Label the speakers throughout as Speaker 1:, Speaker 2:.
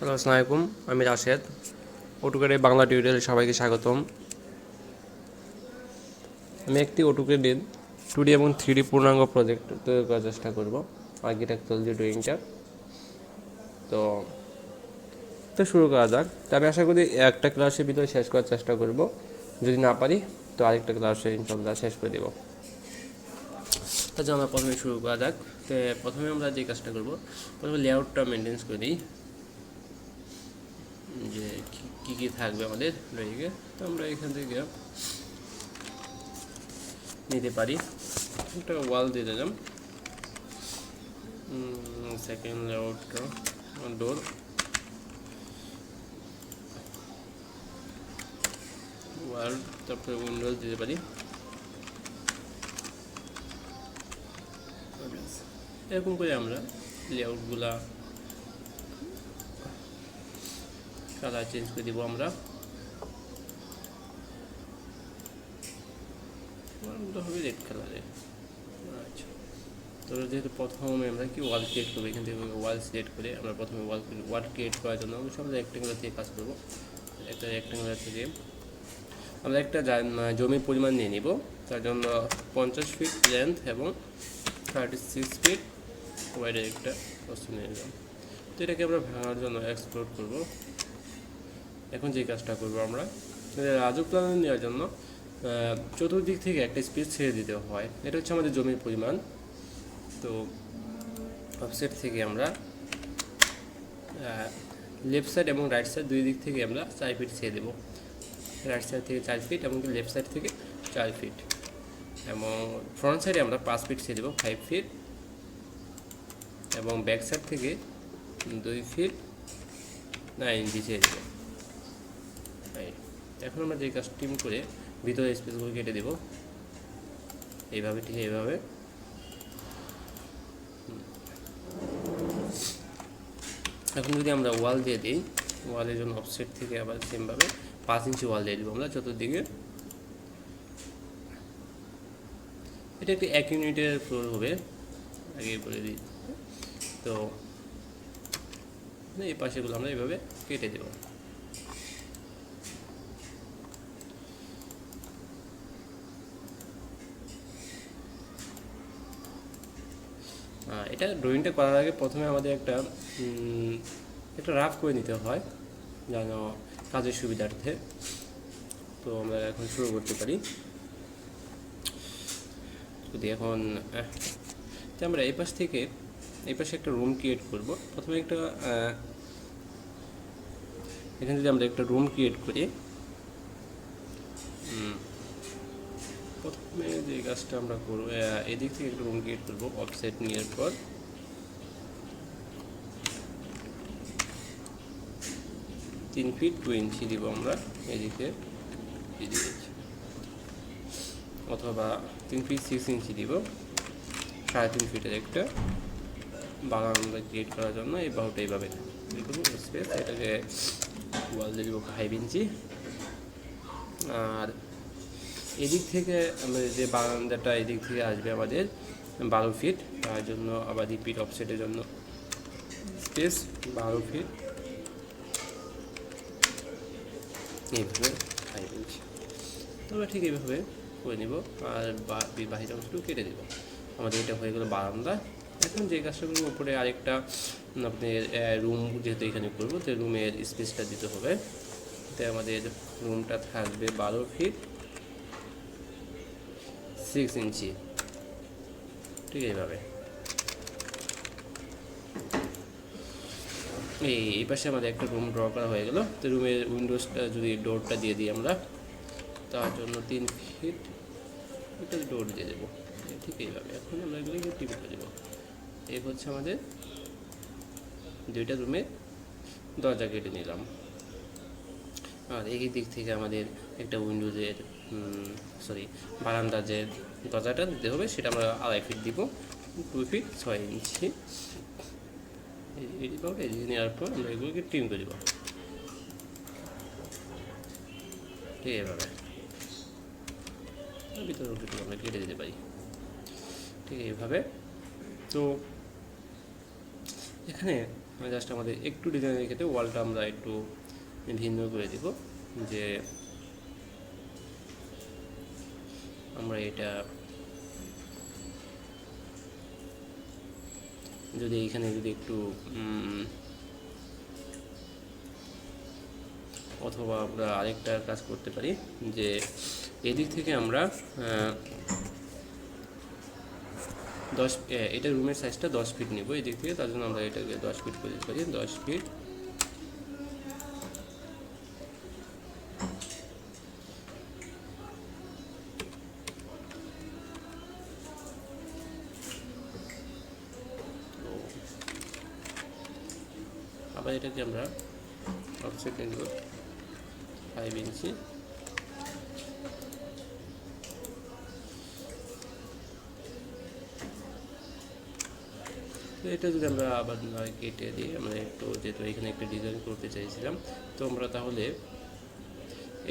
Speaker 1: Hello, আসসালামু আলাইকুম। আমি রাশেদ। অটোক্যাডে বাংলা টিউটোরিয়ালে সবাইকে স্বাগতম। আমি একটি অটোক্যাডের 2D এবং 3D পূর্ণাঙ্গ প্রজেক্ট তৈরি করার চেষ্টা করব, আর্কিটেকচারাল যে ড্রয়িংটা। তো তো শুরু করা যাক। তো আমি আশা করি একটা ক্লাসের ভিতরে শেষ করার চেষ্টা করব। যদি না পারি তো আরেকটা ক্লাসে ইনশাআল্লাহ শেষ করে দেব। তাহলে আমরা প্রথমে শুরু করা যাক। তো প্রথমে আমরা যে কাজটা করব, প্রথমে লেআউটটা মেনটেন করে দিই, যে কী কী থাকবে আমাদের ড্রয়িংয়ে। তো আমরা এখান থেকে নিতে পারি একটা ওয়াল দিয়ে দিলাম, সেকেন্ড লেআউটটা ডোর, ওয়াল, তারপরে উইন্ডোজ দিতে পারি। এরকম করে আমরা লেআউটগুলা কালার চেঞ্জ করে দিব। আমরা হবে রেড কালারে। আচ্ছা, তো যেহেতু প্রথমে আমরা কি ওয়াল ক্রিয়েট করবো, এখান থেকে ওয়াল সিলেক্ট করে আমরা প্রথমে ওয়াল ক্রিয়েট করার জন্য অবশ্যই আমরা রেক্টেঙ্গুলার থেকে কাজ করবো। একটা রেক্টেঙ্গুলার থেকে আমরা একটা জমির পরিমাণ নিয়ে নিব। তার জন্য 50 ফিট লেন্থ এবং 36 ফিট ওয়াইডের একটা বস্তু নিয়ে নিলাম। তো এটাকে আমরা ভাঙার জন্য এক্সপ্লোর করব। এখন যে কাজটা করবো, আমরা রাজুক প্ল্যান নেওয়ার জন্য চতুর্দিক থেকে একটা স্পেস ছেড়ে দিতে হয়। এটা হচ্ছে আমাদের জমির পরিমাণ। তো অফসেট থেকে আমরা লেফট সাইড এবং রাইট সাইড দুই দিক থেকে আমরা 4 ফিট ছেড়ে দেবো। রাইট সাইড থেকে 4 ফিট এবং লেফট সাইড থেকে 4 ফিট, এবং ফ্রন্ট সাইডে আমরা 5 ফিট ছেড়ে দেবো, 5 ফিট, এবং ব্যাক সাইড থেকে 2 ফিট 9 ইঞ্চি ছেড়ে দেবো। এখন আমরা যে কাজ টিম করে ভিতরে স্পেসগুলো কেটে দেবো এইভাবে, ঠিক এইভাবে। এখন যদি আমরা ওয়াল দিয়ে দিই, ওয়ালের জন্য অফসেট থেকে আবার সেমভাবে 5 ইঞ্চি ওয়াল দিয়ে দেবো আমরা চতুর্দিকে। এটা একটি 1 ইউনিটের ফ্লোর হবে, আগে বলে দিই। তো এই পাশেগুলো আমরা এইভাবে কেটে দেবো। এটা ড্রয়িংটা করার আগে প্রথমে আমাদের একটা রাফ করে নিতে হয় যেন কাজের সুবিধার্থে। তো আমরা এখন শুরু করতে পারি। যদি এখন আমরা এই পাশ থেকে এই পাশে একটা রুম ক্রিয়েট করব। প্রথমে একটা এখানে যদি আমরা একটা রুম ক্রিয়েট করি, প্রথমে যে কাজটা আমরা করবো, এদিক থেকে একটা রুম ক্রিয়েট করবো। অফসেট নেওয়ার পর 3 ফিট 2 ইঞ্চি দিব আমরা এদিকে, অথবা 3 ফিট 6 ইঞ্চি দিব। 3.5 ফিটের একটা বারান্দা ক্রিয়েট করার জন্য এই বাহুটা এইভাবে স্পেস, এটাকে ওয়াল দিয়ে দিব 5 ইঞ্চি। আর এদিক থেকে আমাদের যে বারান্দাটা এদিক থেকে আসবে আমাদের 12 ফিট, তার জন্য আবার রিপিট অফসেটের জন্য স্পেস 12 ফিট, এইভাবে 5 ইঞ্চি। তো আমরা ঠিক এইভাবে করে নিব, আর বাহির অংশটুকু কেটে দেব। আমাদের এটা হয়ে গেল বারান্দা। এখন যে কাজটা করবো, উপরে আরেকটা আপনি রুম যেহেতু এখানে করবো, তো রুমের স্পেসটা দিতে হবে। তাই আমাদের রুমটা থাকবে 12 ফিট 6 ইঞ্চি, ঠিক এইভাবে। এই পাশে আমাদের একটা রুম ড্র করা হয়ে গেল। তো রুমের উইন্ডোজটা যদি ডোরটা দিয়ে দিই আমরা, তার জন্য 3 ফিট একটা ডোর দিয়ে দেবো, ঠিক এইভাবে। এখন আমরা এগুলোকে টিপে করে দেবো। এই হচ্ছে আমাদের দুইটা রুমে দরজা কেটে নিলাম। আর এই দিক থেকে আমাদের একটা উইন্ডোজের বারান্দার যে দরজাটা দিতে হবে, সেটা আমরা 2.5 ফিট দিব, 2 ফিট 6 ইঞ্চি এদিকে নেওয়ার পর আমরা এগুলোকে ট্রিম করে দেব, ঠিক এইভাবে। ভিতরে আমরা কেটে দিতে পারি, ঠিক এইভাবে। তো এখানে জাস্ট আমাদের একটু ডিজাইনের ক্ষেত্রে ওয়ালটা আমরা একটু ভিন্ন করে দেব, যে আমরা এটা যদি এইখানে যদি একটু অথবা আমরা আরেকটা কাজ করতে পারি, যে এদিক থেকে আমরা 10 এটা রুমের সাইজটা 10 ফিট নেব এদিক থেকে, তার জন্য আমরা এটাকে 10 ফিট করে দিতে পারি। 10 ফিট আবার এটাকে আমরা অফসেট নিয়ে দেব 5 ইঞ্চি। তো এটা যদি আমরা আবার কেটে দিই, আমরা একটু যেহেতু এখানে একটা ডিজাইন করতে চাইছিলাম, তো আমরা তাহলে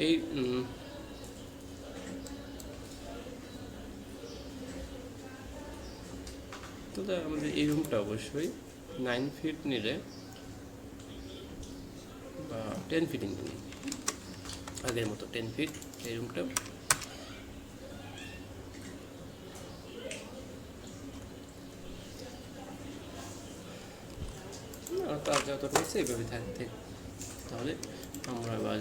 Speaker 1: এই তো আমাদের এই রুমটা অবশ্যই 9 ফিট নিলে বা 10 ফিট নিলে আগের মতো 10 ফিট এই রুমটা। তার যতটা হচ্ছে এইভাবে থাকতে, তাহলে আমরা এবার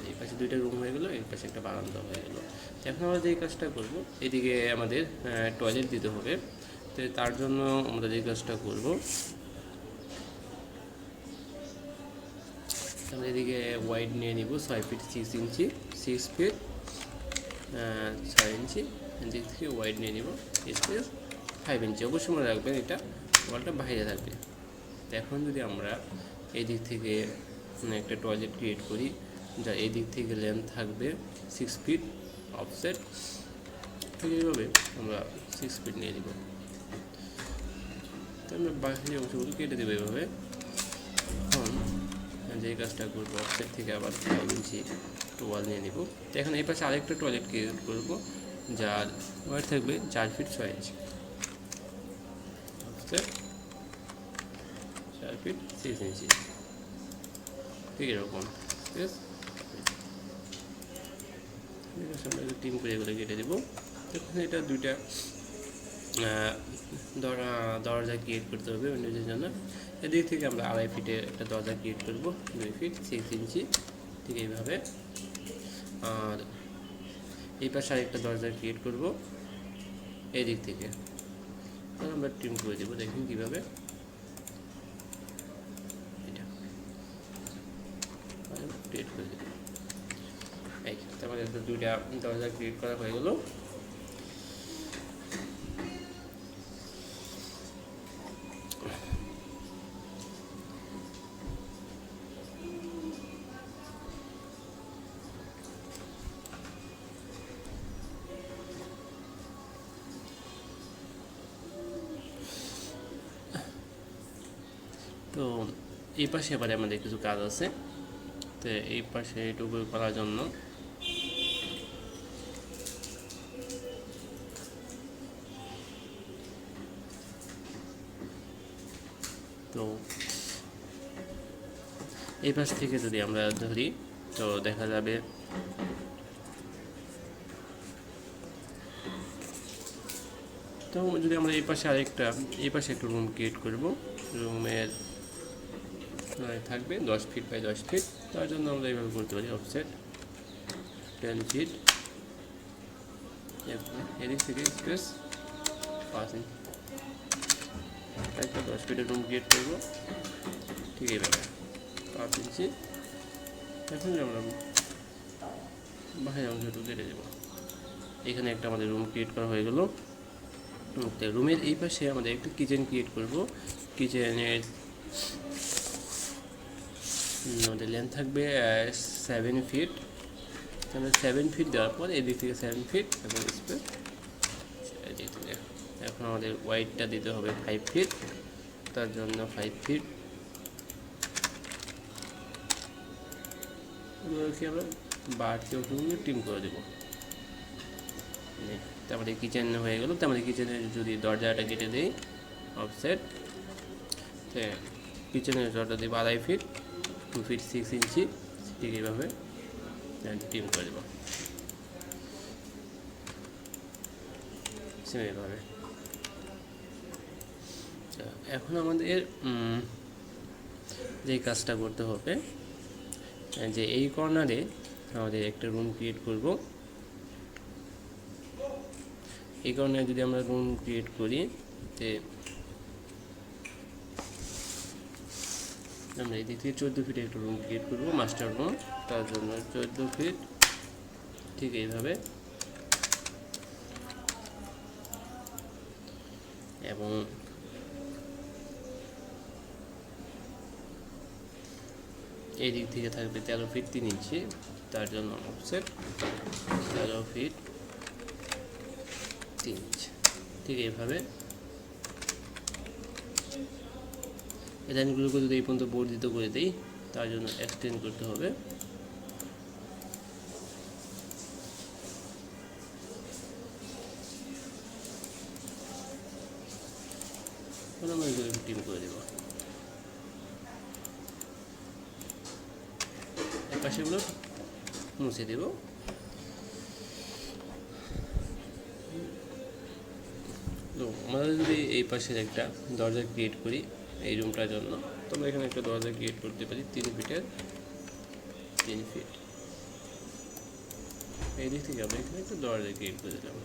Speaker 1: এই পাশে 2টা রুম হয়ে গেলো, এই পাশে একটা বারান্দা হয়ে গেলো। এখন আমরা যে কাজটা করব, এদিকে আমাদের টয়লেট দিতে হবে। তো তার জন্য আমরা যে কাজটা করব, আমরা এদিকে ওয়াইড নিয়ে নিব 6 ফিট 6 ইঞ্চি, 6 ফিট 6 ইঞ্চি, এদিক থেকে ওয়াইড নিয়ে নিব, স্পেস 5 ইঞ্চি। অবশ্যই মনে রাখবেন এটা ওয়ালটা বাইরে থাকবে। তো এখন যদি আমরা এই দিক থেকে একটা টয়লেট ক্রিয়েট করি, যা এই দিক থেকে লেন্থ থাকবে 6 ফিট অফসেট, ঠিক এইভাবে আমরা 6 ফিট নিয়ে নিব। তো আমরা বাকি অংশগুলো কেটে দেবো এইভাবে। এখন যে কাজটা করবো, অফসেট থেকে আবার 5 ইঞ্চি ওয়াল নিয়ে নিব। তো এখন এই পাশে আরেকটা টয়লেট ক্রিয়েট করবো, যার ওয়াইড থাকবে 4 ফিট 6 ইঞ্চি, অফসেট 4 ফিট 6 ইঞ্চি, ঠিক এরকম। ঠিক আছে, আমরা টিম করে এগুলো কেটে দেবো। এখন এটা 2টা দরজা ক্রিয়েট করতে হবে উইন্ডোজের জন্য। এদিক থেকে আমরা 2.5 ফিটের একটা দরজা ক্রিয়েট করবো, 2 ফিট 6 ইঞ্চি, ঠিক এইভাবে। আর এই পাশে আরেকটা দরজা ক্রিয়েট করব এই দিক থেকে, আমরা ট্রিম করে দেবো। দেখুন কীভাবে এটা ক্রিয়েট করে দেবো। এই আমাদের 2টা দরজা ক্রিয়েট করা হয়ে গেল। তো এই পাশে এবারে আমাদের কিছু কাজ আছে। তো এই পাশে এটুকু করার জন্য তো এই পাশ থেকে যদি আমরা ধরি, তো দেখা যাবে তো যদি আমরা এই পাশে একটা রুম ক্রিয়েট করব, রুমের থাকবে 10 ফিট বাই 10 ফিট। তার জন্য আমরা এইভাবে করতে পারি, অফসেট 10 ফিট, এদিক থেকে স্পেস 5 ইঞ্চি, একটা 10 ফিটের রুম ক্রিয়েট করব, ঠিক এইভাবে 5 ইঞ্চি। এখন আমরা বাইরের অংশটুকু কেটে দেবো। এখানে একটা আমাদের রুম ক্রিয়েট করা হয়ে গেল। রুমের এই পাশে আমাদের একটা কিচেন ক্রিয়েট করব। কিচেনের আমাদের লেন্থ থাকবে 7 ফিট। তাহলে 7 ফিট দেওয়ার পর এদিক থেকে 7 ফিট এবং স্পেস এখন আমাদের ওয়াইডটা দিতে হবে 5 ফিট। তার জন্য 5 ফিট কি আমরা বাড়তি অংশগুলো টিম করে দেবো। তারপরে কিচেন হয়ে গেল। তারপরে কিচেনের যদি দরজাটা কেটে দেই, অফসেট পিছনের জলটা দেবো 2.5 ফিট, 2 ফিট 6 ইঞ্চি, ঠিক এইভাবে টিম করে দেবো সেম এইভাবে। এখন আমাদের যে কাজটা করতে হবে, যে এই কর্নারে আমাদের একটা রুম ক্রিয়েট করব। এই কর্নারে যদি আমরা রুম ক্রিয়েট করি, তে আমরা এদিক থেকে 14 ফিটে একটা রুম ক্রিয়েট করবো, মাস্টার রুম। তার জন্য 14 ফিট, ঠিক এইভাবে, এবং এই দিক থেকে থাকবে 13 ফিট 3 ইঞ্চি। তার জন্য অফসেট 13 ফিট 3 ইঞ্চি, ঠিক এইভাবে। এই লাইনগুলোকে যদি এই পর্যন্ত বর্ধিত করে দিই, তার জন্য এক্সটেন্ড করতে হবে। আমরা এগুলো টিম করে দেবো, এই পাশেগুলো মুছে দেব। তো আমরা যদি এই পাশের একটা দরজা ক্রিয়েট করি এই রুমটার জন্য, তো আমরা এখানে একটা দরজা ক্রিয়েট করতে পারি 3 ফিটের 3 ফিট। এই দিক থেকে আমরা এখানে একটা দরজা ক্রিয়েট করে দিলাম।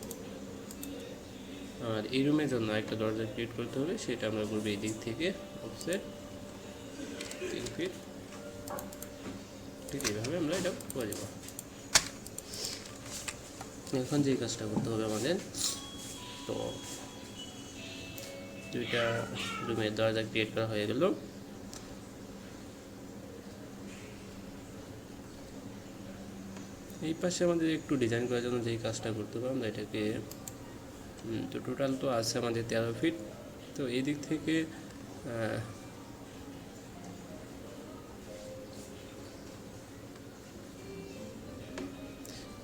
Speaker 1: আর এই রুমের জন্য একটা দরজা ক্রিয়েট করতে হবে, সেটা আমরা করবো এই দিক থেকে অফসেট 3 ফিট, ঠিক এইভাবে আমরা এটা করে দেবো। এখন যে কাজটা করতে হবে আমাদের, তো দুইটা রুমের দরজা ক্রিয়েট করা হয়ে গেল। এই পাশে আমাদের একটু ডিজাইন করার জন্য যেই কাজটা করতে হবে, আমরা এটাকে, তো টোটাল তো আছে আমাদের 13 ফিট। তো এই দিক থেকে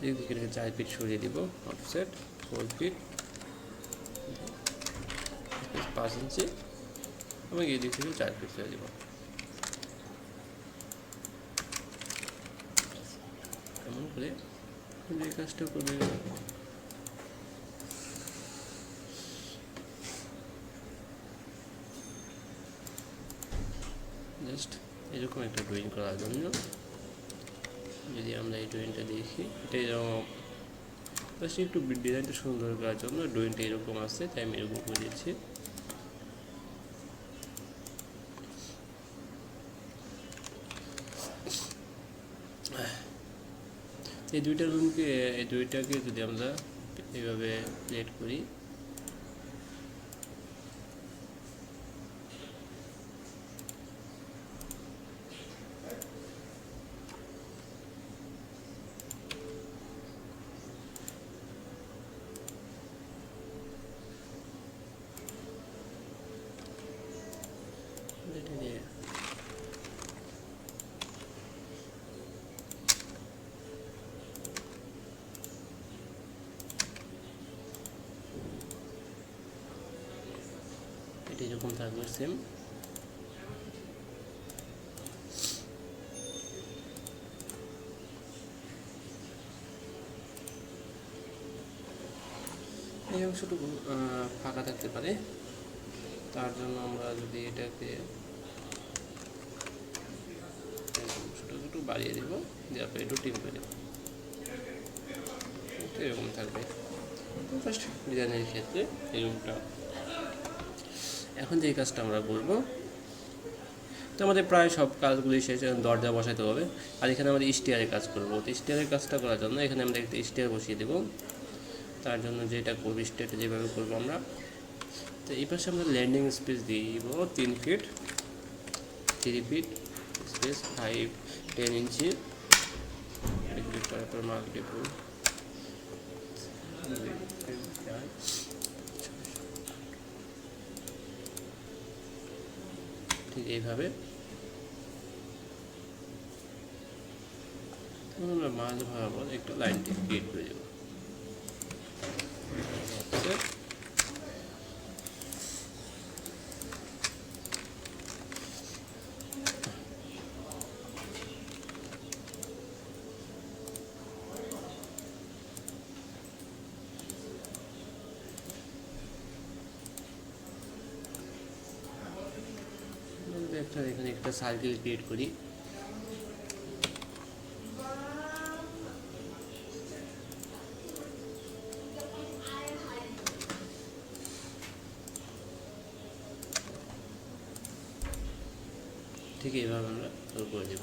Speaker 1: এই দিকে 4 ফিট সরিয়ে দিব, অফসেট 4 ফিট 5 ইঞ্চি, এবং এই দিক থেকে 4 ফিট সরিয়ে দিব। এমন করে যে কাজটা করবে, জাস্ট এরকম একটা ড্রয়িং করার জন্য, যদি আমরা এই ড্রয়িংটা দেখি, এটা এরকম জাস্ট একটু ডিজাইনটা সুন্দর করার জন্য ড্রয়িংটা এরকম আছে, তাই আমি এরকম করে দিচ্ছি। এই দুইটাকে যদি আমরা এইভাবে প্লেট করি, এটা এরকম থাকবে সেম। এই অংশটুকু ফাঁকা থাকতে পারে, তার জন্য আমরা যদি এটাকে অংশটা একটু বাড়িয়ে দেব, দেওয়ার পরে একটু টিম করে দেবো, এরকম থাকবে ফার্স্ট ডিজাইনের ক্ষেত্রে এই রুমটা। এখন যে কাজটা আমরা করবো, তো আমাদের প্রায় সব কাজগুলি শেষ, দরজা বসাতে হবে। আর এখানে আমাদের স্টেয়ারের কাজ করবো। তো স্টেয়ারের কাজটা করার জন্য এখানে আমরা একটা স্টেয়ার বসিয়ে দেবো। তার জন্য যেটা করবো, স্টেয়ারটা যেভাবে করবো আমরা, তো এই পাশে আমরা ল্যান্ডিং স্পেস দিয়ে দিব 3 ফিট 3 ফিট স্পেস 5-10 ইঞ্চি, তারপর মাল্টিপল ঠিক এইভাবে আমরা মাঝ বরাবর একটা লাইন ক্রিয়েট করে দেব। এখানে একটা সার্কেল ক্রিয়েট করি। ঠিক এইভাবে আমরা করে দেব।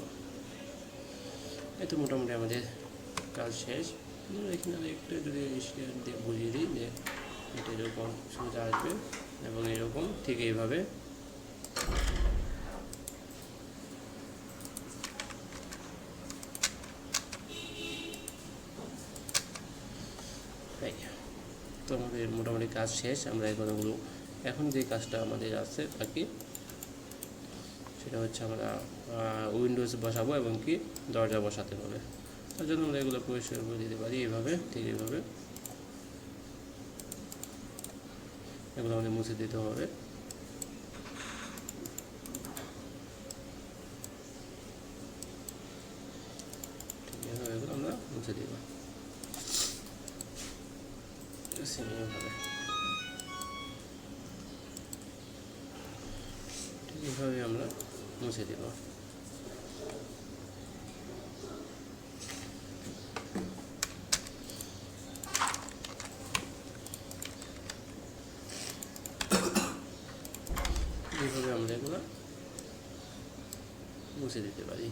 Speaker 1: এই তো মোটামুটি আমাদের কাজ শেষ। এখানে একটু যদি বুঝিয়ে দিই যে এটা এরকম সোজা আসবে এবং এরকম ঠিক এইভাবে তো আমাদের মোটামুটি কাজ শেষ। আমরা এখন যে কাজটা আমাদের আছে বাকি সেটা হচ্ছে আমরা উইন্ডোজ বসাবো এবং কি দরজা বসাতে হবে। তার জন্য আমরা এগুলো পরিষ্কার করে দিতে পারি এইভাবে, ঠিক এইভাবে এগুলো আমাদের মুছে দিতে হবে। ঠিক এইভাবে এগুলো আমরা মুছে দিব এইভাবে। ঠিক এইভাবে আমরা মুছে দিব। এইভাবে আমরা এগুলো মুছে দিতে পারি।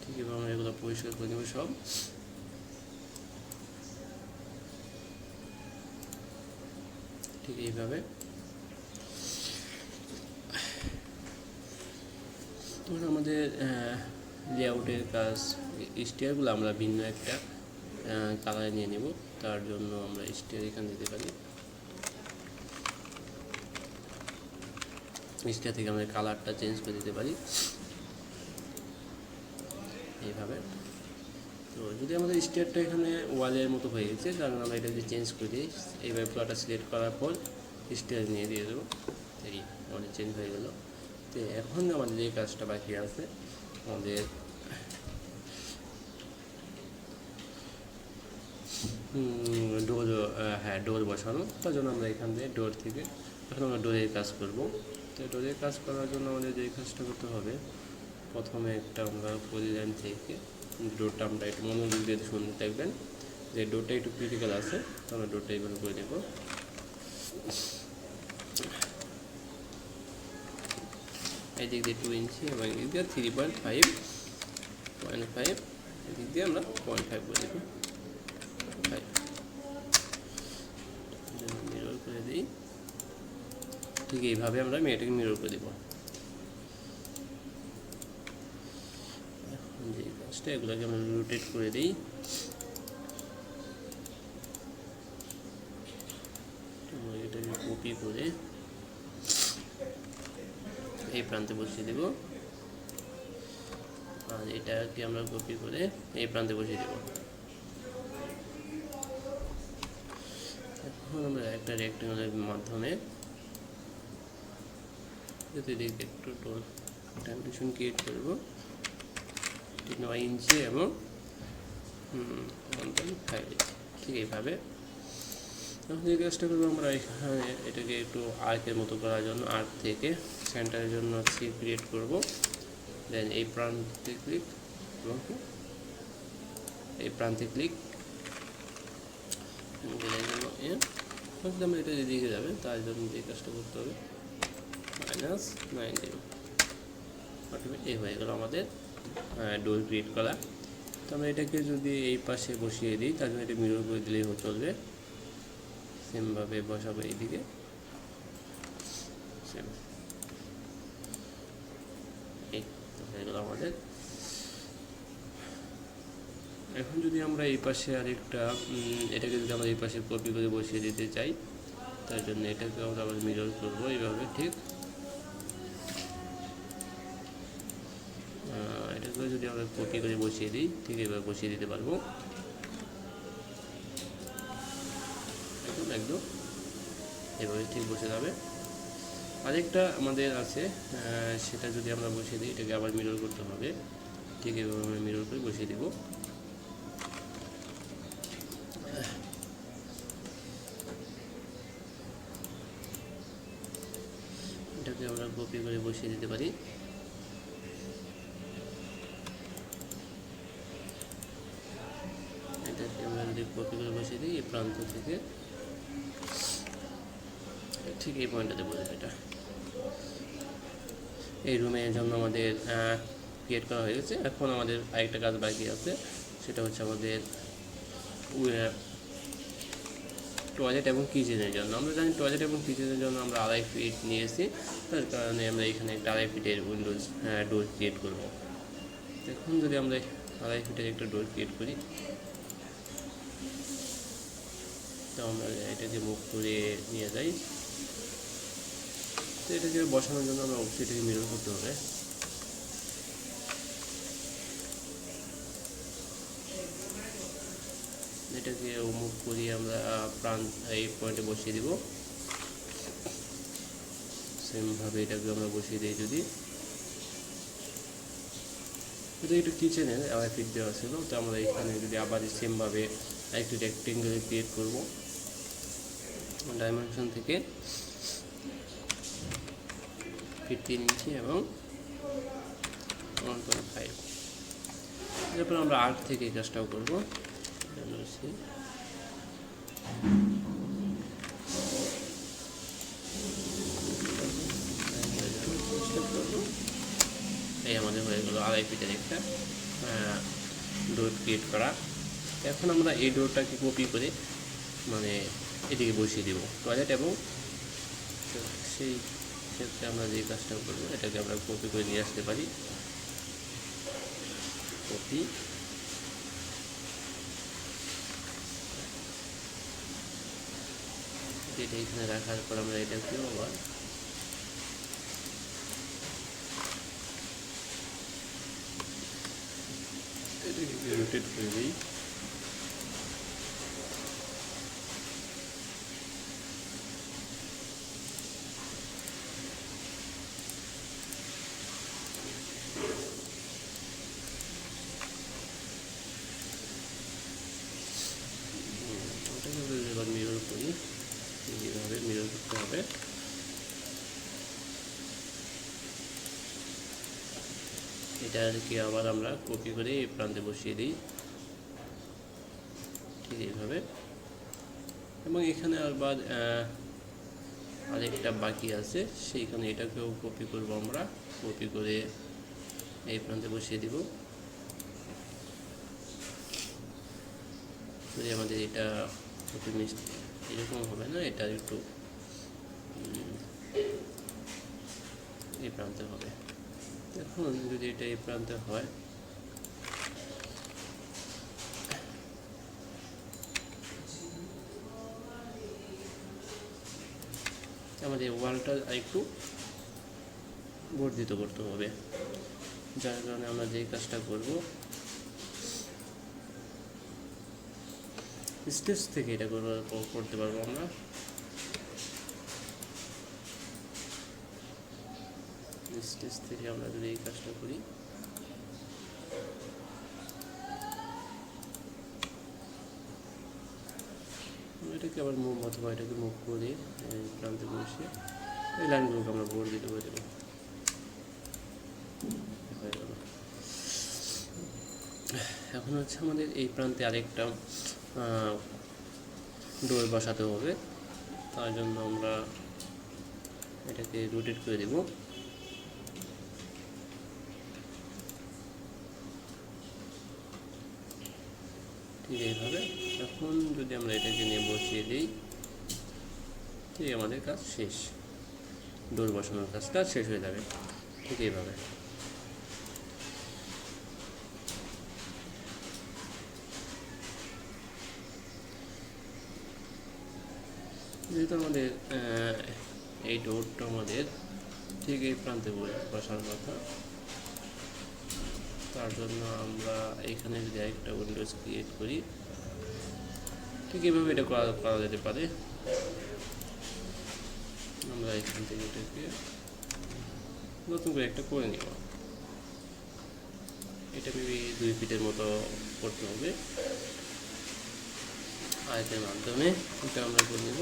Speaker 1: ঠিক এভাবে আমরা এগুলো পরিষ্কার করে নেব সব। ঠিক এইভাবে তখন আমাদের লেআউটের কাজ, স্টিয়ারগুলো আমরা ভিন্ন একটা কালারে নিয়ে নেব। তার জন্য আমরা স্টিয়ার এখানে দিতে পারি। স্টিয়ার থেকে আমরা কালারটা চেঞ্জ করে দিতে পারি এইভাবে। তো যদি আমাদের স্টিয়ারটা এখানে ওয়ালের মতো হয়ে গেছে, কারণ আমরা এটা যদি চেঞ্জ করে দিই, এইভাবে পুরোটা সিলেক্ট করার পর স্টিয়ার নিয়ে দিয়ে দেবো, এই আমাদের চেঞ্জ হয়ে গেল। তো এখন আমাদের যে কাজটা বাকি আছে, আমাদের ডোর বসানো। তার জন্য আমরা এখান থেকে ডোর থেকে এখন আমরা ডোরের কাজ করব। তো ডোরের কাজ করার জন্য আমাদের যে কাজটা করতে হবে, প্রথমে একটা আমরা পলিলাইন থেকে ডোরটা আমরা একটু মনোযোগ দিয়ে শুনতে থাকবেন যে ডোরটা একটু ক্রিটিক্যাল আছে, তো আমরা ডোরটা এইভাবে করে দেব। এই দিক দিয়ে 2 ইঞ্চি এবং এদিক দিয়ে 3.5, এদিক দিয়ে আমরা 0.5 করে দেব। মিরর করে দিই। ঠিক এইভাবে আমরা এটাকে মিরর করে দেব। এখন যে কাজটা, এগুলোকে আমরা রোটেট করে দিই। এটাকে কপি করে এই প্রান্তে বসিয়ে দেব, আর এটাকে আমরা কপি করে এই প্রান্তে বসিয়ে দেব। এখন আমরা একটা রেক্ট্যাঙ্গলের মাধ্যমে এদিকে একটু ডাইমেনশন ক্রিয়েট করব 9 ইঞ্চি এবং 1.5 ইঞ্চি। ঠিক এইভাবে এখন যে কাজটা করবো, আমরা এখানে এটাকে একটু আর্কের মতো করার জন্য আর্ক থেকে সেন্টারের জন্য সি ক্রিয়েট করব। দেন এই প্রান্তে ক্লিক এবং এই প্রান্তে ক্লিক, আমরা এটা দিকে যাবে, তার জন্য যে কাজটা করতে হবে -90 এই হয়ে গেল আমাদের ডোর ক্রিয়েট করা। তো আমরা এটাকে যদি এই পাশে বসিয়ে দিই, তার জন্য এটা মিরর করে দিলেই চলবে। সেমভাবে বসাবো এইদিকে, সেম এই হয়ে গেল আমাদের। এখন যদি আমরা এই পাশে আরেকটা এটাকে যদি আমরা এই পাশে কপি করে বসিয়ে দিতে চাই, তার জন্য এটাকে আমরা আবার মিরর করবো এইভাবে। ঠিক এটাকে যদি আমরা কপি করে বসিয়ে দিই, ঠিক এইভাবে বসিয়ে দিতে পারবো একদম এভাবে ঠিক বসে যাবে। আরেকটা আমাদের আছে, সেটা যদি আমরা বসিয়ে দিই, এটাকে আবার মিরর করতে হবে। ঠিক এভাবে আমরা মিরর করে বসিয়ে দিব। আমরা কপি করে বসিয়ে দিতে পারি। এটাকে আমরা যদি কপি করে বসিয়ে দিই এই প্রান্ত থেকে ঠিক এই পয়েন্টটাতে বসবে। এটা এই রুমের জন্য আমাদের ক্রিয়েট করা হয়ে গেছে। এখন আমাদের আরেকটা কাজ বাকি আছে, সেটা হচ্ছে আমাদের টয়লেট এবং কিচেনের জন্য। আমরা জানি টয়লেট এবং কিচেনের জন্য আমরা 2.5 ফিট নিয়েছি, তার কারণে আমরা এখানে একটা 2.5 ফিটের উইন্ডোজ ডোর ক্রিয়েট করব। এখন যদি আমরা 2.5 ফিটের একটা ডোর ক্রিয়েট করি, তো আমরা এটাকে মুভ করে নিয়ে যাই। তো এটাকে বসানোর জন্য আমরা অবশ্যই এটাকে মিরর করতে হবে। এটাকে মুভ করিয়ে আমরা এই পয়েন্টে বসিয়ে দিব। সেমভাবে এটাকে আমরা বসিয়ে দিই। যদি এটা একটু কিচেনের 2.5 ফিট দেওয়া ছিল, তো আমরা এখানে যদি আবার সেমভাবে একটু রেক্টেঙ্গেল ক্রিয়েট করব। ডাইমেনশন থেকে 3 ইঞ্চি এবং 1.5। এরপর আমরা আর্ট থেকে এই কাজটাও করবো। এই আমাদের হয়ে গেল 2.5 ফিটের একটা ডোর ক্রিয়েট করা। এখন আমরা এই ডোরটাকে কপি করে মানে এদিকে বসিয়ে দেব টয়লেট, এবং সেই ক্ষেত্রে আমরা যে কাজটা করবো এটাকে আমরা কপি করে নিয়ে আসতে পারি। কপি, এটা এখানে রাখার পর আমরা এটাকেও আবার এটাকে রোটেট করে দিই। এবার মিরর করি, এইভাবে মিরর করতে হবে। এটাকে আবার আমরা কপি করে এই প্রান্তে বসিয়ে দিই ঠিক এইভাবে। এবং এখানে আবার আরেকটা বাকি আছে, সেইখানে এটাকেও কপি করব। আমরা কপি করে এই প্রান্তে বসিয়ে দিব। যদি আমাদের এটা এরকম হবে না, এটা একটু এই প্রান্তে হবে। এখন যদি এটা এই প্রান্তে হয়, আমাদের ওয়ালটা একটু বর্ধিত করতে হবে, যার কারণে আমরা যে কাজটা করব স্টেজ থেকে এটা করতে পারবো আমরা। স্টেজ থেকে আমরা যদি এই কাজটা করি, এটাকে আবার মুভ অথবা এটাকে মুভ করে এই প্রান্তে বসে এই লাইনগুলোকে আমরা বর্ধিত করে দেবো। এখন হচ্ছে আমাদের এই প্রান্তে আরেকটা ডোর বসাতে হবে। তার জন্য আমরা এটাকে রোটেট করে দেব। ঠিক এইভাবে। এখন যদি আমরা এটাকে নিয়ে বসিয়ে দিই, ঠিক আমাদের কাজ শেষ, ডোর বসানোর কাজটা শেষ হয়ে যাবে। ঠিক এইভাবে। যেহেতু আমাদের এই ডোরটা আমাদের ঠিক এই প্রান্তে বসার কথা, তার জন্য আমরা এখানে যদি একটা উইন্ডোজ ক্রিয়েট করি, ঠিক এইভাবে এটা করা যেতে পারে। আমরা এখান থেকে এটাকে নতুন করে একটা করে নিব। এটা মেবি 2 ফিটের মতো করতে হবে। আয়তের মাধ্যমে এটা আমরা করে নিব।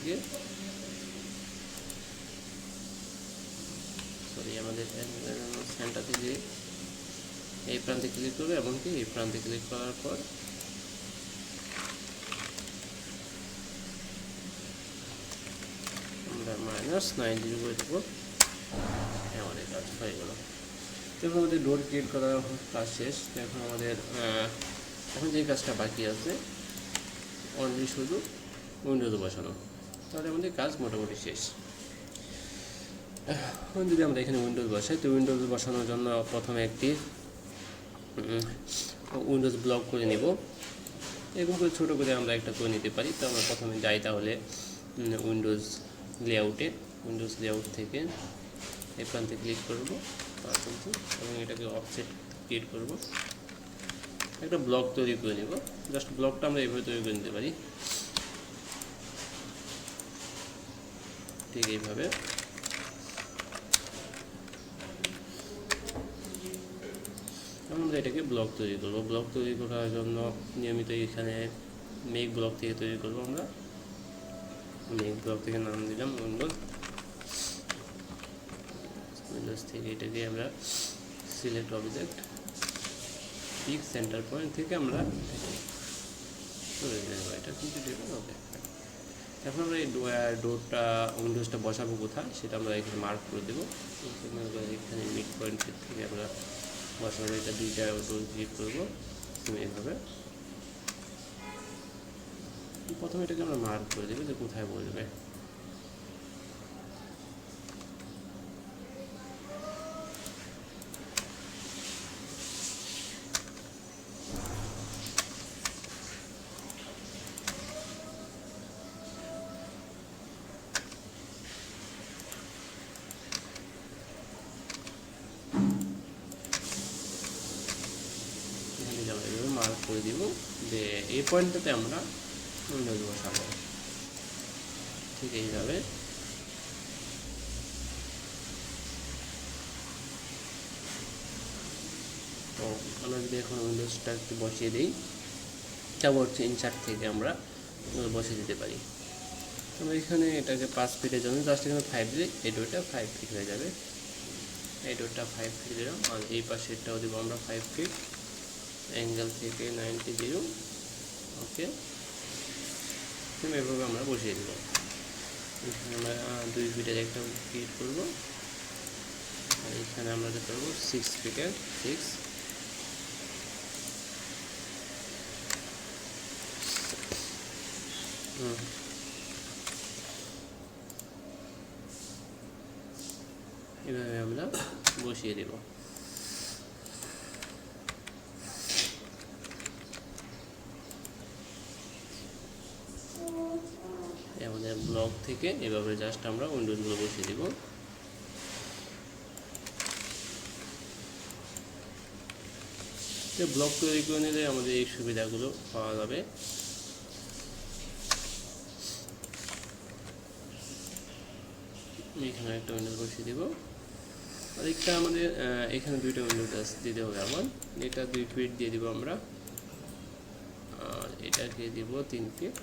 Speaker 1: থেকে আমাদের সেন্টার থেকে এই প্রান্তে ক্লিক করবে, এমনকি এই প্রান্তে ক্লিক করার পর আমরা -90 করে দেবো। আমাদের কাজ হয়ে গেল। এখন আমাদের ডোর ক্রিয়েট করার কাজ শেষ। এখন আমাদের এখন যে কাজটা বাকি আছে অনলি শুধু উইন্ডোজ বসানো, তাহলে আমাদের কাজ মোটামুটি শেষ। এখন যদি আমরা এখানে উইন্ডোজ বসাই, তো উইন্ডোজ বসানোর জন্য প্রথমে একটি উইন্ডোজ ব্লক করে নিব। এরকম করে ছোটো করে আমরা একটা করে নিতে পারি। তো আমরা প্রথমে যাই তাহলে উইন্ডোজ লেআউটে, উইন্ডোজ লেআউট থেকে এই প্রান্তে ক্লিক করব এবং এটাকে অফসেট ক্রিয়েট করব। একটা ব্লক তৈরি করে নেব। জাস্ট ব্লকটা আমরা এইভাবে তৈরি করে নিতে পারি, ঠিক এইভাবে। আমরা এটাকে ব্লক তৈরি করব। ব্লক তৈরি করার জন্য নিয়মিত এখানে মেক ব্লক থেকে তৈরি করব। আমরা মেক ব্লক থেকে নাম দিলাম উইন্ডোজ থেকে এটাকে আমরা select object pick centre point থেকে আমরা এটা কিন্তু ওকে। এখন আমরা এই ডোরটা উইন্ডোজটা বসাবো কোথায় সেটা আমরা এখানে মার্ক করে দেবো। এখানে মিড পয়েন্টের থেকে আমরা বসাবো। এটা দুইটা ডোর ক্লিক করবো এইভাবে। প্রথমে এটাকে আমরা মার্ক করে দেবো যে কোথায় বসবে। মার্ক করে দিব যে এই পয়েন্টটাতে আমরা উইন্ডোজ বসাবো, ঠিক এইভাবে। তো আমরা যদি এখন উইন্ডোজটা একটু বসিয়ে দিই, তারপর হচ্ছে ইনসার্ট থেকে আমরা বসিয়ে দিতে পারি। আমরা এখানে এটাকে 5 ফিটের জন্য জাস্ট এখানে 5 দিলে এই ডোরটা 5 ফিট হয়ে যাবে। এই ডোরটা 5 ফিট দিলাম, আর এই পাশেরটাও দেবো আমরা 5 ফিট। অ্যাঙ্গেল থেকে 90 ওকে। এভাবে আমরা বসিয়ে দেবো। এখানে আমরা 2 ফিটের একটা ক্রিয়েট করবো, আর এখানে আমরা করবো 6 ফিটের 6। এভাবে আমরা বসিয়ে দেব। আমাদের ব্লক থেকে এভাবে জাস্ট আমরা উইন্ডোজগুলো বসিয়ে দেব। ব্লক তৈরি করে নিলে আমাদের এই সুবিধাগুলো পাওয়া যাবে। এখানে একটা উইন্ডোজ বসিয়ে দেব। আর একটা আমাদের এখানে দুইটা উইন্ডোজ দিতে হবে। আমার এটা 2 ফিট দিয়ে দিব আমরা, আর এটাকে দিব 3 ফিট।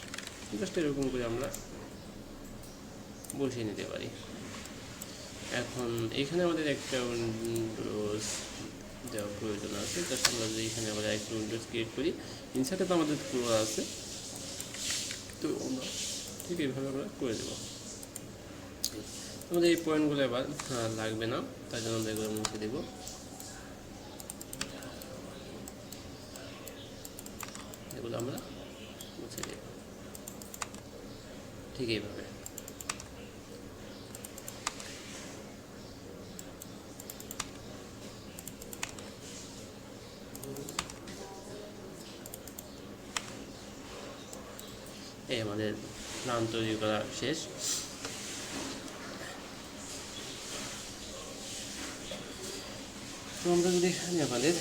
Speaker 1: জাস্ট এরকম করে আমরা বসিয়ে নিতে পারি। এখন এখানে আমাদের একটা উইন্ডোজ দেওয়ার প্রয়োজন আছে। জাস্ট আমরা যদি এখানে আমরা একটা উইন্ডোজ ক্রিয়েট করি, ইনসার্টে তো আমাদের পুরো আছে, তো আমরা ঠিক এইভাবে আমরা করে দেবো। আমাদের এই পয়েন্টগুলো এবার লাগবে না, তাই জন্য আমরা এগুলো মুছে দেবো। এগুলো আমরা মুছে দেব ঠিক এইভাবে। এই আমাদের প্ল্যান তৈরি করা শেষ। তো আমরা যদি এখানে আমাদের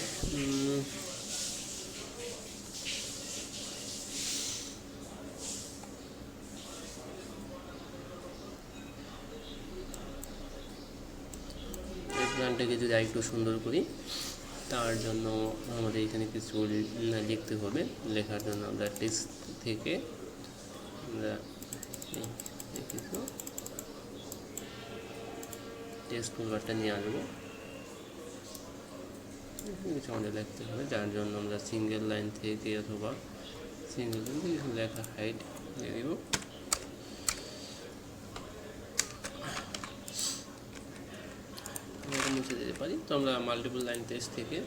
Speaker 1: এই প্ল্যানটাকে যদি একটু সুন্দর করি, তার জন্য আমাদের এখানে কিছু লিখতে হবে। লেখার জন্য আমরা টেক্সট থেকে আমরা কিছু টেক্সট টুলবারটা নিয়ে আসবো। কিছু আমাদের লিখতে হবে, যার জন্য আমরা সিঙ্গেল লাইন থেকে অথবা সিঙ্গেল লাইন থেকে লেখা হাইট দিয়ে দিব। মুছে দিতে পারি। তো আমরা মাল্টিপল লাইন টেক্সট থেকে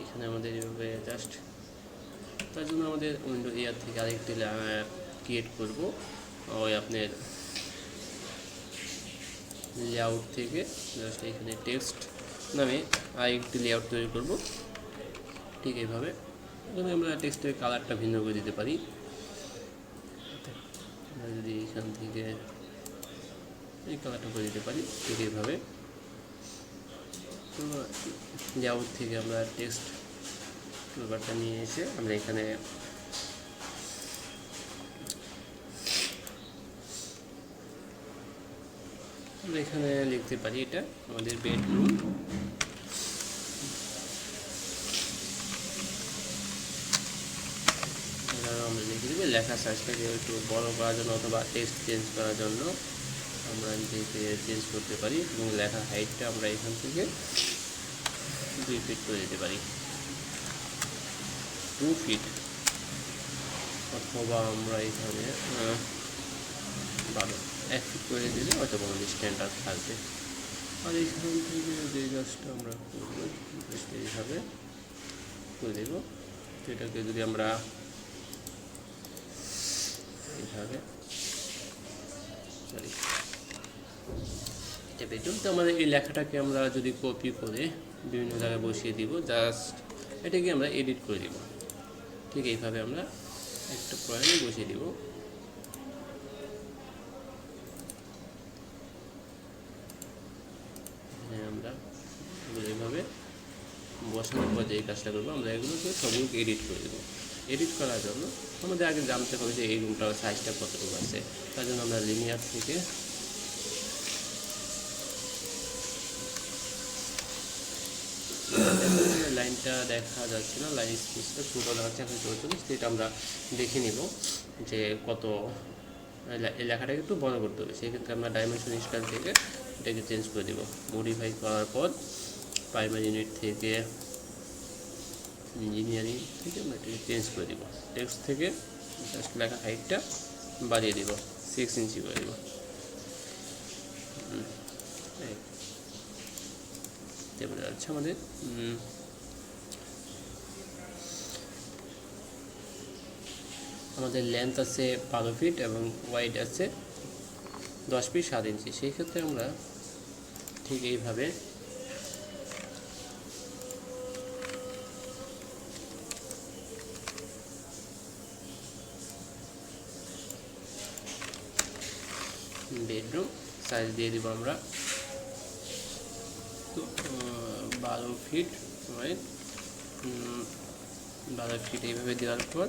Speaker 1: এখানে আমাদের এভাবে জাস্ট, তার জন্য আমাদের উইন্ডো এয়ার থেকে আরেকটি ক্রিয়েট করব। ওই আপনার লেআউট থেকে জাস্ট এখানে টেক্সট নামে আরেকটি লেআউট তৈরি করব। ঠিক এইভাবে এখানে আমরা টেক্সটের কালারটা ভিন্ন করে দিতে পারি। আমরা যদি এখান থেকে এই কালারটা করে দিতে পারি, ঠিক এইভাবে লেআউট থেকে আমরা টেক্সট টুলবারটা নিয়ে এসে আমরা এখানে লিখতে পারি এটা আমাদের বেডরুম। আমরা লিখে দেবো লেখা সাইজটাকে একটু বড় করার জন্য অথবা টেক্সট চেঞ্জ করার জন্য আমরা এদিকে চেঞ্জ করতে পারি, এবং লেখা হাইটটা আমরা এখান থেকে 2 ফিট করে দিতে পারি, 2 ফিট, অথবা আমরা এখানে 1 ফিট করে দিলে হয়তো কোনো স্ট্যান্ডার্ড থাকবে। আর এখান থেকে যে জাস্টটা আমরা করবো জাস্ট এইভাবে করে দেবো। এটাকে যদি আমরা এইভাবে এটা বেডরুম, তো আমাদের এই লেখাটাকে আমরা যদি কপি করে বিভিন্ন জায়গায় বসিয়ে দিব, জাস্ট এটাকে আমরা এডিট করে দিব। ঠিক এইভাবে আমরা একটা পয়েন্টে বসিয়ে দিব। আমরা এইভাবে বসানোর পর যে কাজটা করবো, আমরা এগুলোকে সবগুলোকে এডিট করে দেবো। এডিট করার জন্য আমাদের আগে জানতে হবে যে এই রুমটার সাইজটা কতটুকু আছে। তার জন্য আমরা লিনিয়ার থেকে লাইনটা দেখা যাচ্ছে না, লাইন স্পেসটা ছোটো দেখাচ্ছে 144, সেটা আমরা দেখে নিব যে কত। এই লেখাটাকে একটু বড় করতে হবে, সেক্ষেত্রে আমরা ডাইমেনশন স্টাইল থেকে এটাকে চেঞ্জ করে দেব। মডিফাই করার পর প্রাইমারি ইউনিট থেকে ইঞ্জিনিয়ারিং থেকে আমরা এটাকে চেঞ্জ করে দিব। টেক্সট থেকে জাস্ট লেখা হাইটটা বাড়িয়ে দিব, 6 ইঞ্চি করে দেব। তারপরে আচ্ছা আমাদের লেন্থ আছে 12 ফিট এবং ওয়াইড আছে 10 ফিট 7 ইঞ্চি। সেই ক্ষেত্রে আমরা ঠিক এইভাবে বেডরুম সাইজ দিয়ে দিব আমরা 12 ফিট, রাইট? 12 ফিট এইভাবে দেওয়ার পর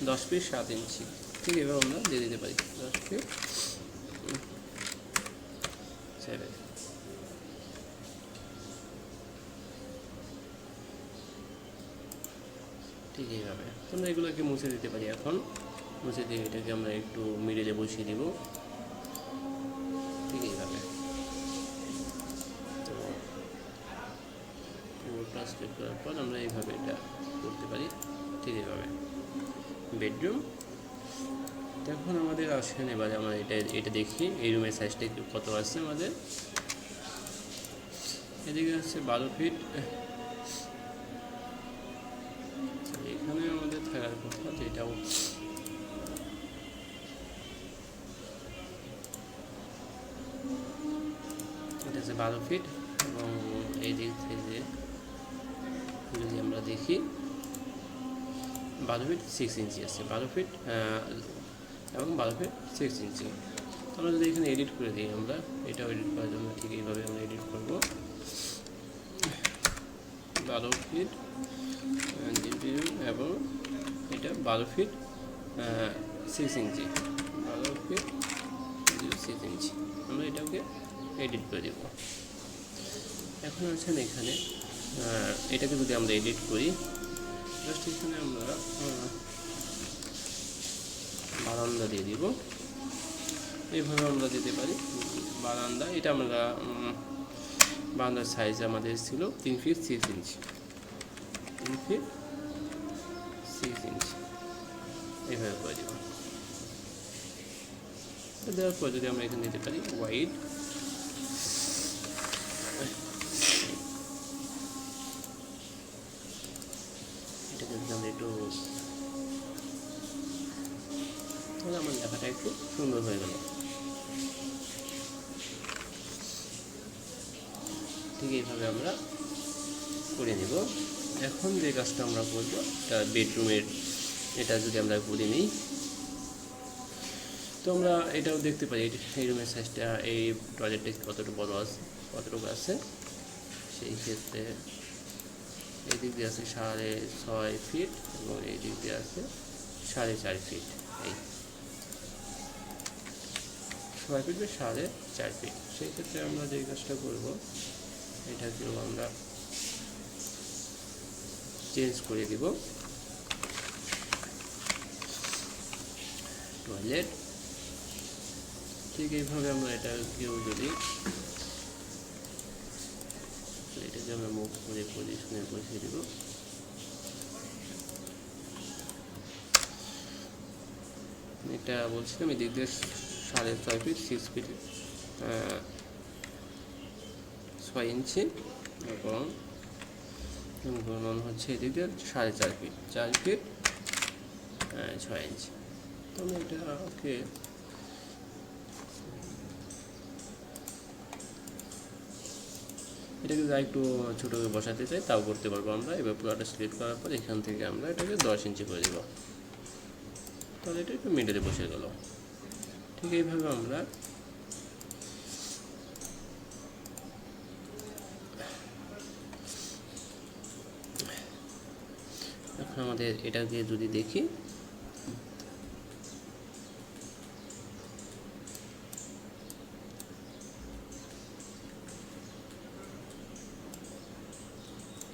Speaker 1: 10 ফিট 7 ইঞ্চি, ঠিক এভাবে আমরা দিয়ে দিতে পারি। 10 ফিট 7, ঠিক এইভাবে আমরা এগুলোকে মুছে দিতে পারি। এখন মুছে দিয়ে এটাকে আমরা একটু মিডিলে বসিয়ে দিব, ঠিক এইভাবে। তো ট্রান্সলেট করার পর আমরা এইভাবে এটা করতে পারি, ঠিক এইভাবে বেডরুম। এখন আমাদের আসেন এবারে আমরা এটা দেখি এই রুমের সাইজটা একটু কত আছে আমাদের। এদিকে আছে 12 ফিট, এখানে আমাদের থাকার কথা যেটাও এটা আছে 12 ফিট, এবং এই দিক থেকে যদি আমরা দেখি 12 ফিট 6 ইঞ্চি আছে, 12 ফিট এবং 12 ফিট 6 ইঞ্চি। আমরা যদি এখানে এডিট করে দিই, আমরা এটাও এডিট করার জন্য ঠিক এইভাবে আমরা এডিট করব। 12 ফিট এবং এটা 12 ফিট 6 ইঞ্চি, 12 ফিট 6 ইঞ্চি আমরা এটাকে এডিট করে দেব। এখন আছেন এখানে এটাকে যদি আমরা এডিট করি, জাস্ট এখানে আমরা বারান্দা দিয়ে দিব। এইভাবে আমরা দিতে পারি বারান্দা। এটা আমরা বারান্দার সাইজ আমাদের ছিল 3 ফিট 6 ইঞ্চি, 3 ফিট 6 ইঞ্চি এইভাবে করে দেব। দেওয়ার পর যদি আমরা এখানে দিতে পারি ওয়াইড, এটাকে যদি আমরা একটু, তাহলে আমার লেখাটা একটু সুন্দর হয়ে গেল। ঠিক এইভাবে আমরা করে নেব। এখন যে কাজটা আমরা করবো, এটা বেডরুমের, এটা যদি আমরা করে নিই তো আমরা এটাও দেখতে পারি এই রুমের সাইজটা, এই টয়লেটটা কতটুকু বড় আছে, কতটুকু আছে। সেই ক্ষেত্রে এই দিক দিয়ে আছে 6.5 ফিট এবং এই দিক দিয়ে আছে 4.5 ফিট। এই 6 ফিট বা 4.5 ফিট। সেই ক্ষেত্রে আমরা যে কাজটা করবো, এটাকেও আমরা চেঞ্জ করে দিব। টয়লেট ঠিক এইভাবে আমরা এটাকেও যদি এটাকে আমরা মুভ করে পজিশনে বসিয়ে দেব। এটা বলছিলাম এই দিক দিয়ে 6.5 ফিট 6 ফিট 6 ইঞ্চি এবং গুণন হচ্ছে এদিক দিয়ে 4.5 ফিট 4 ফিট 6 ইঞ্চি। তো আমি এটাকে এটাকে যা একটু ছোটো করে বসাতে চাই তাও করতে পারবো আমরা। এবার পুরোটা সিলেক্ট করার পর এখান থেকে আমরা এটাকে 10 ইঞ্চি করে দেবো, তাহলে এটা একটু মিডলে বসে গেল। ঠিক এইভাবে আমরা এখন আমাদের এটাকে যদি দেখি,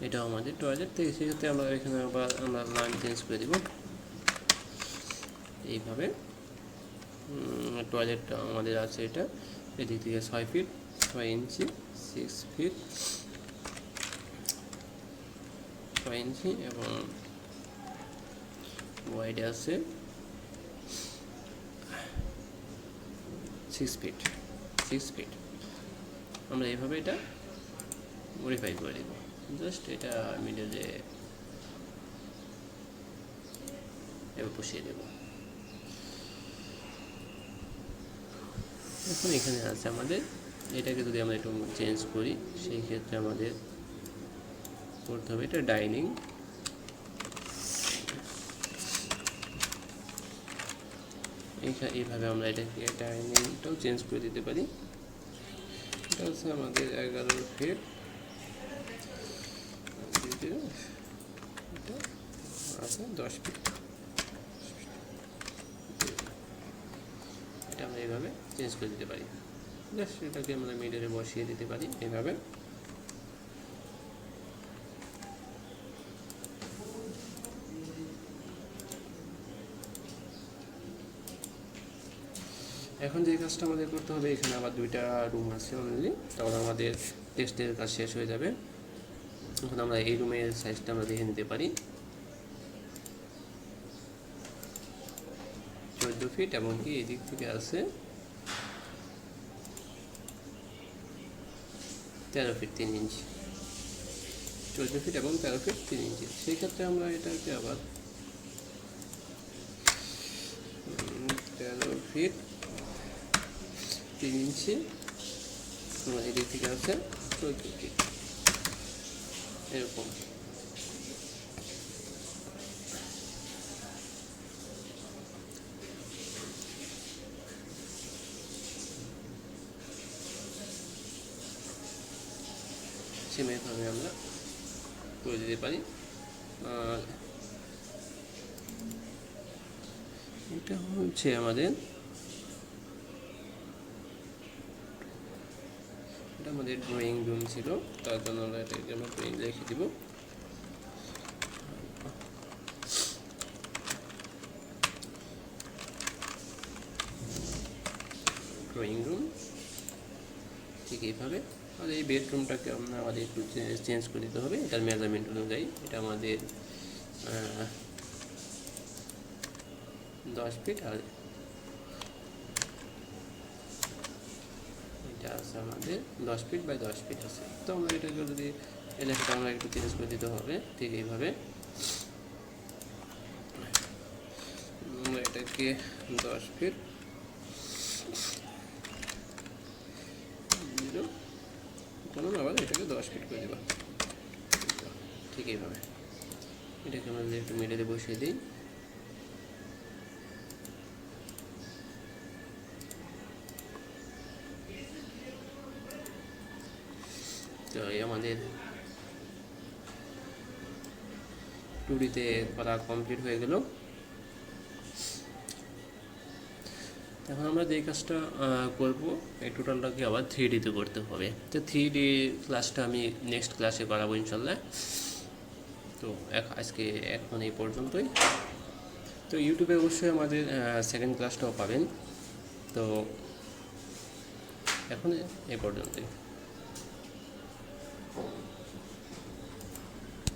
Speaker 1: এটা আমাদের টয়লেট থেকে। সেক্ষেত্রে আমরা এখানে আবার আমরা লাইন চেঞ্জ করে দেব। এইভাবে টয়লেটটা আমাদের আছে, এটা এদিক থেকে 6 ফিট 6 ইঞ্চি 6 ফিট 6 ইঞ্চি এবং ওয়াইড আছে 6 ফিট 6 ফিট। আমরা এইভাবে এটা মডিফাই করে দেব। জাস্ট এটা মিডলে এবার বসিয়ে দেব। এখন এখানে আছে আমাদের, এটাকে যদি আমরা একটু চেঞ্জ করি সেই ক্ষেত্রে আমাদের করতে হবে এটা ডাইনিং। এইভাবে আমরা এটাকে ডাইনিংটাও চেঞ্জ করে দিতে পারি। এটা হচ্ছে আমাদের 11 ফিট, এটা আছে 10 ফিট। এটা আমরা এইভাবে চেঞ্জ করে দিতে পারি। জাস্ট এটাকে আমরা মিডলে বসিয়ে দিতে পারি এইভাবে। এখন যে কাজটা আমাদের করতে হবে, এখানে আবার 2টা রুম আছে অনলি, তাহলে আমাদের টেস্টের কাজ শেষ হয়ে যাবে। এখন আমরা এই রুমের সাইজটা আমরা দেখে নিতে পারি 14 ফিট এবং কি এই দিক থেকে আছে 13 ফিট 3 ইঞ্চি। 14 ফিট এবং 13 ফিট 3 ইঞ্চি। সেই ক্ষেত্রে আমরা এটাকে আবার 13 ফিট 3 ইঞ্চি এদিক থেকে আছে 14 ফিট এরকম। সেমভাবে আমরা করে দিতে পারি। আর এটা হচ্ছে আমাদের, এটা আমাদের ড্রয়িং রুম ছিল, তার জন্য আমরা এটাকে আমরা ড্রয়িং লিখে দিব। ঠিক এইভাবে। আর এই বেডরুমটাকে আমাদের একটু চেঞ্জ করে দিতে হবে এটার মেজারমেন্ট অনুযায়ী। এটা আমাদের 10 ফিট, আর এটা আছে আমাদের 10 ফিট বাই 10 ফিট আছে। তো আমরা এটাকে যদি এলাকাটা আমরা একটু চেঞ্জ করে দিতে হবে ঠিক এইভাবে। আমরা এটাকে 10 ফিট আবার এটাকে 10 ফিট করে দেবো ঠিক এইভাবে। এটাকে আমরা একটু মিডিলে বসিয়ে দিই। তো এই আমাদের 2Dতে করা কমপ্লিট হয়ে গেল। এখন আমরা যে কাজটা করব এই টোটালটাকে আবার 3Dতে করতে হবে। তো 3D ক্লাসটা আমি নেক্সট ক্লাসে করাবো ইনশাল্লাহ। তো আজকে এখন এই পর্যন্তই। তো ইউটিউবে অবশ্যই আমাদের সেকেন্ড ক্লাসটাও পাবেন। তো এখন এই পর্যন্তই।